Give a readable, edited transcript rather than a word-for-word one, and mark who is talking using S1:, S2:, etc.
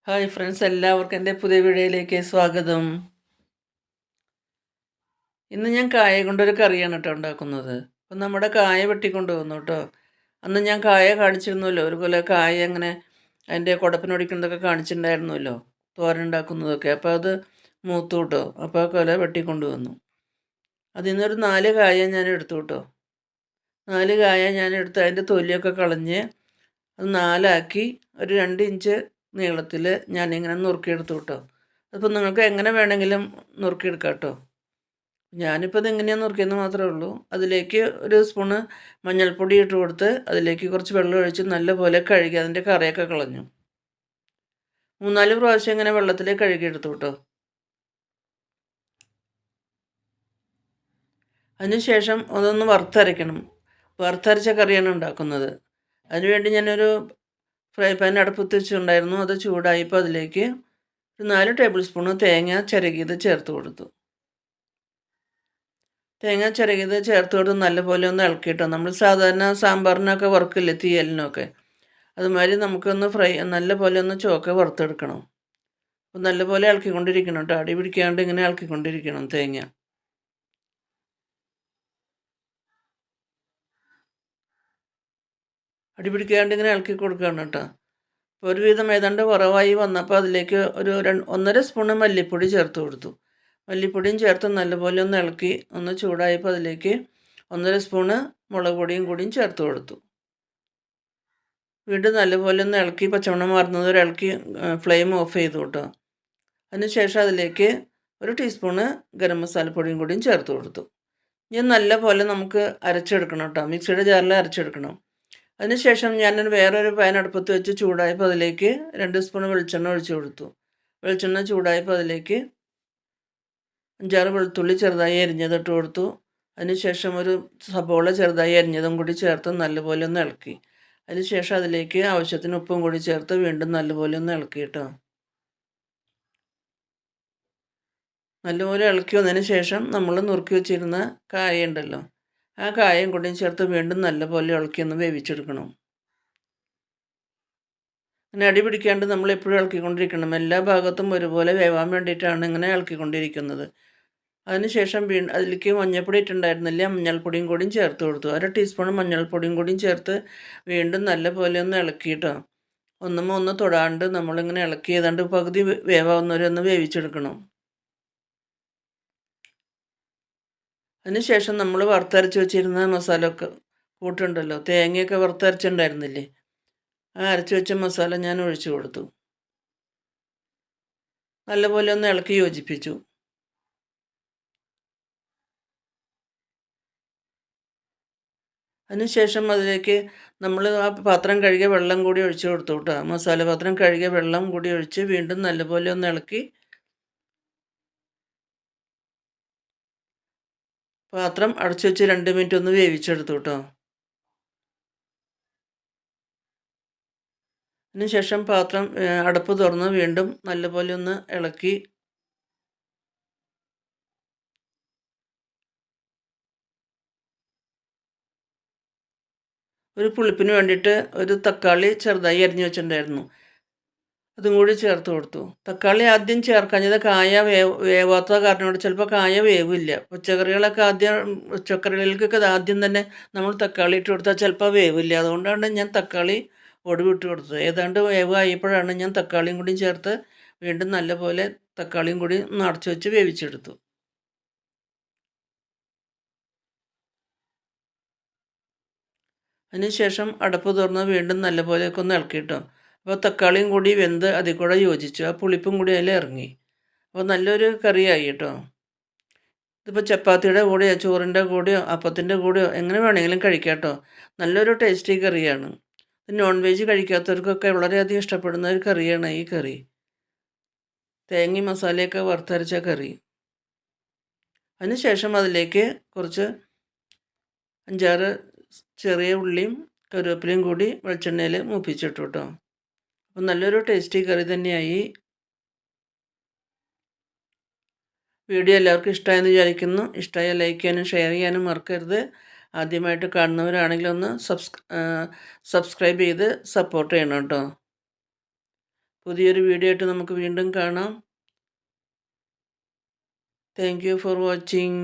S1: Hi friends, എല്ലാവർക്കും എൻ്റെ പുതിയ വീഡിയോയിലേക്ക് സ്വാഗതം. ഇന്ന് ഞാൻ കായ കൊണ്ടൊരു കറിയാണ് കേട്ടോ ഉണ്ടാക്കുന്നത്. അപ്പം നമ്മുടെ കായ വെട്ടിക്കൊണ്ട് വന്നു കേട്ടോ. അന്ന് ഞാൻ കായ കാണിച്ചിരുന്നല്ലോ, ഒരു കൊല കായ അങ്ങനെ അതിൻ്റെ കുടപ്പിനൊടിക്കുന്നതൊക്കെ കാണിച്ചിട്ടുണ്ടായിരുന്നല്ലോ, തോരൻ ഉണ്ടാക്കുന്നതൊക്കെ. അപ്പോൾ അത് മൂത്തു കേട്ടോ. അപ്പോൾ ആ കൊല വെട്ടിക്കൊണ്ട് വന്നു. അതിൽ നിന്നൊരു 4 കായ ഞാൻ എടുത്തു കേട്ടോ. 4 കായ ഞാൻ എടുത്ത് അതിൻ്റെ തൊലിയൊക്കെ കളഞ്ഞ് അത് 4ആക്കി ഒരു 2 ഇഞ്ച് നീളത്തിൽ ഞാനിങ്ങനെ നുറുക്കിയെടുത്തു കേട്ടോ. അതിപ്പോൾ നിങ്ങൾക്ക് എങ്ങനെ വേണമെങ്കിലും നുറുക്കിയെടുക്കാം കേട്ടോ. ഞാനിപ്പോൾ ഇത് എങ്ങനെയാണ് നുറുക്കിയെന്ന് മാത്രമേ ഉള്ളൂ. അതിലേക്ക് ഒരു സ്പൂണ് മഞ്ഞൾപ്പൊടി ഇട്ട് കൊടുത്ത് അതിലേക്ക് കുറച്ച് വെള്ളം ഒഴിച്ച് നല്ലപോലെ കഴുകി അതിൻ്റെ കറയൊക്കെ കളഞ്ഞു. 3-4 പ്രാവശ്യം ഇങ്ങനെ വെള്ളത്തിൽ കഴുകിയെടുത്തു കേട്ടോ. അതിനുശേഷം അതൊന്ന് വറുത്തരയ്ക്കണം. വറുത്തരച്ച കറിയാണ് ഉണ്ടാക്കുന്നത്. അതിനുവേണ്ടി ഞാനൊരു ഫ്രൈ പാൻ അടുപ്പത്ത് വെച്ചിട്ടുണ്ടായിരുന്നു. അത് ചൂടായപ്പോൾ അതിലേക്ക് ഒരു 4 ടേബിൾ സ്പൂണ് തേങ്ങ ചിരകിയത് ചേർത്ത് കൊടുത്തു. തേങ്ങ ചിരകിയത് ചേർത്ത് കൊടുത്ത് നല്ലപോലെ ഒന്ന് ഇളക്കിയിട്ടോ. നമ്മൾ സാധാരണ സാമ്പാറിനൊക്കെ വറുക്കില്ലേ, തീയലിനൊക്കെ, അതുമാതിരി നമുക്കൊന്ന് നല്ലപോലെ ഒന്ന് ചുവക്കെ വറുത്തെടുക്കണം. അപ്പോൾ നല്ലപോലെ ഇളക്കിക്കൊണ്ടിരിക്കണം കേട്ടോ. അടി പിടിക്കാണ്ട് ഇങ്ങനെ ഇളക്കിക്കൊണ്ടിരിക്കണം തേങ്ങ. അടി പിടിക്കാണ്ട് ഇങ്ങനെ ഇളക്കി കൊടുക്കണം കേട്ടോ. അപ്പോൾ ഒരുവിധം ഏതാണ്ട് കുറവായി വന്നപ്പോൾ അതിലേക്ക് ഒരു 1.5 സ്പൂണ് മല്ലിപ്പൊടി ചേർത്ത് കൊടുത്തു. മല്ലിപ്പൊടിയും ചേർത്ത് നല്ലപോലെ ഒന്ന് ഇളക്കി ഒന്ന് ചൂടായപ്പോൾ അതിലേക്ക് 1.5 സ്പൂണ് മുളക് പൊടിയും കൂടിയും ചേർത്ത് കൊടുത്തു. വീണ്ടും നല്ലപോലെ ഒന്ന് ഇളക്കി പച്ചമണം മാറുന്നത് വരെ ഇളക്കി ഫ്ലെയിം ഓഫ് ചെയ്തു കേട്ടോ. അതിനുശേഷം അതിലേക്ക് 1 ടീസ്പൂണ് ഗരം മസാലപ്പൊടിയും കൂടിയും ചേർത്ത് കൊടുത്തു. ഇനി നല്ലപോലെ നമുക്ക് അരച്ചെടുക്കണം കേട്ടോ. മിക്സിയുടെ ജാറിൽ അരച്ചെടുക്കണം. അതിനുശേഷം ഞാനൊരു വേറൊരു പാൻ അടുപ്പത്ത് വെച്ച് ചൂടായപ്പോൾ അതിലേക്ക് 2 സ്പൂൺ വെളിച്ചെണ്ണ ഒഴിച്ചു കൊടുത്തു. വെളിച്ചെണ്ണ ചൂടായപ്പോൾ അതിലേക്ക് 5-6 വെളുത്തുള്ളി ചെറുതായി അരിഞ്ഞതിട്ട് കൊടുത്തു. അതിനുശേഷം ഒരു സബോള ചെറുതായി അരിഞ്ഞതും കൂടി ചേർത്ത് നല്ലപോലെ ഒന്ന് ഇളക്കി. അതിനുശേഷം അതിലേക്ക് ആവശ്യത്തിന് ഉപ്പും കൂടി ചേർത്ത് വീണ്ടും നല്ലപോലെ ഒന്ന് ഇളക്കി കേട്ടോ. നല്ലപോലെ ഇളക്കി വന്നതിന് ശേഷം നമ്മൾ നുറുക്കി വെച്ചിരുന്ന കായ ഉണ്ടല്ലോ, ആ കായം കൂടിയും ചേർത്ത് വീണ്ടും നല്ലപോലെ ഇളക്കി ഒന്ന് വേവിച്ചെടുക്കണം. അങ്ങനെ അടി പിടിക്കാണ്ട് നമ്മൾ എപ്പോഴും ഇളക്കിക്കൊണ്ടിരിക്കണം. എല്ലാ ഭാഗത്തും ഒരുപോലെ വേവാൻ വേണ്ടിയിട്ടാണ് ഇങ്ങനെ ഇളക്കിക്കൊണ്ടിരിക്കുന്നത്. അതിനുശേഷം അതിലേക്ക് മഞ്ഞൾപ്പൊടി ഇട്ടുണ്ടായിരുന്നില്ല, മഞ്ഞൾപ്പൊടിയും കൂടിയും ചേർത്ത് കൊടുത്തു. 1 ടീസ്പൂൺ മഞ്ഞൾപ്പൊടിയും കൂടിയും ചേർത്ത് വീണ്ടും നല്ലപോലെ ഒന്ന് ഇളക്കിയിട്ടോ. ഒന്ന് തൊടാണ്ട് നമ്മളിങ്ങനെ ഇളക്കി ഏതാണ്ട് പകുതി വേവാവുന്നവരെ ഒന്ന് വേവിച്ചെടുക്കണം. അതിനുശേഷം നമ്മൾ വറുത്തരച്ച് വെച്ചിരുന്ന മസാല ഒക്കെ കൂട്ടുണ്ടല്ലോ, തേങ്ങയൊക്കെ വറുത്തരച്ചിട്ടുണ്ടായിരുന്നില്ലേ, ആ അരച്ച് വെച്ച മസാല ഞാൻ ഒഴിച്ചു കൊടുത്തു. നല്ലപോലെ ഒന്ന് ഇളക്കി യോജിപ്പിച്ചു. അതിനുശേഷം അതിലേക്ക് നമ്മൾ ആ പാത്രം കഴുകിയ വെള്ളം കൂടി ഒഴിച്ചു കൊടുത്തു കേട്ടോ. മസാല പാത്രം കഴുകിയ വെള്ളം കൂടി ഒഴിച്ച് വീണ്ടും നല്ലപോലെ ഒന്ന് ഇളക്കി പാത്രം അടച്ചു വെച്ച് 2 മിനിറ്റ് ഒന്ന് വേവിച്ചെടുത്തു കേട്ടോ. അതിനുശേഷം പാത്രം അടപ്പ് തുറന്ന് വീണ്ടും നല്ലപോലെ ഒന്ന് ഇളക്കി ഒരു പുളിപ്പിന് വേണ്ടിയിട്ട് ഒരു തക്കാളി ചെറുതായി അരിഞ്ഞു വെച്ചിട്ടുണ്ടായിരുന്നു, അതും കൂടി ചേർത്ത് കൊടുത്തു. തക്കാളി ആദ്യം ചേർക്കാഞ്ഞത് കായ വേവാത്ത കാരണം കൊണ്ട് ചിലപ്പോൾ കായ വേവില്ല. പച്ചക്കറികൾക്കൊക്കെ ആദ്യം തന്നെ നമ്മൾ തക്കാളി ഇട്ട് കൊടുത്താൽ ചിലപ്പോൾ വേവില്ല. അതുകൊണ്ടാണ് ഞാൻ തക്കാളി ഒടിവിട്ട് കൊടുത്തത്. ഏതാണ്ട് വേവായപ്പോഴാണ് ഞാൻ തക്കാളിയും കൂടി ചേർത്ത് വീണ്ടും നല്ലപോലെ തക്കാളിയും കൂടി ഒന്ന് അടച്ചു വെച്ച് വേവിച്ചെടുത്തു. അതിനുശേഷം അടപ്പ് തുറന്ന് വീണ്ടും നല്ലപോലെയൊക്കെ ഒന്ന് ഇളക്കിയിട്ടോ. അപ്പോൾ തക്കാളിയും കൂടി വെന്ത് അതിൽ കൂടെ യോജിച്ചു. ആ പുളിപ്പും കൂടി അതിൽ ഇറങ്ങി. അപ്പോൾ നല്ലൊരു കറിയായി കേട്ടോ. ഇതിപ്പോൾ ചപ്പാത്തിയുടെ കൂടെയോ ചോറിൻ്റെ കൂടെയോ അപ്പത്തിൻ്റെ കൂടെയോ എങ്ങനെ വേണമെങ്കിലും കഴിക്കാം കേട്ടോ. നല്ലൊരു ടേസ്റ്റി കറിയാണ്. നോൺ വെജ് കഴിക്കാത്തവർക്കൊക്കെ വളരെയധികം ഇഷ്ടപ്പെടുന്ന ഒരു കറിയാണ് ഈ കറി. തേങ്ങയും മസാലയൊക്കെ വറുത്തരച്ച കറി. അതിനുശേഷം അതിലേക്ക് കുറച്ച് 5-6 ചെറിയ ഉള്ളിയും കറിവേപ്പിലയും കൂടി വെളിച്ചെണ്ണയിൽ മൂപ്പിച്ചിട്ടു കേട്ടോ. അപ്പോൾ നല്ലൊരു ടേസ്റ്റി കറി തന്നെയായി. വീഡിയോ എല്ലാവർക്കും ഇഷ്ടമായെന്ന് വിചാരിക്കുന്നു. ഇഷ്ടമായ ലൈക്ക് ചെയ്യാനും ഷെയർ ചെയ്യാനും മറക്കരുത്. ആദ്യമായിട്ട് കാണുന്നവരാണെങ്കിൽ ഒന്ന് സബ്സ്ക്രൈബ് ചെയ്ത് സപ്പോർട്ട് ചെയ്യണം കേട്ടോ. പുതിയൊരു വീഡിയോ ആയിട്ട് നമുക്ക് വീണ്ടും കാണാം. Thank you for watching.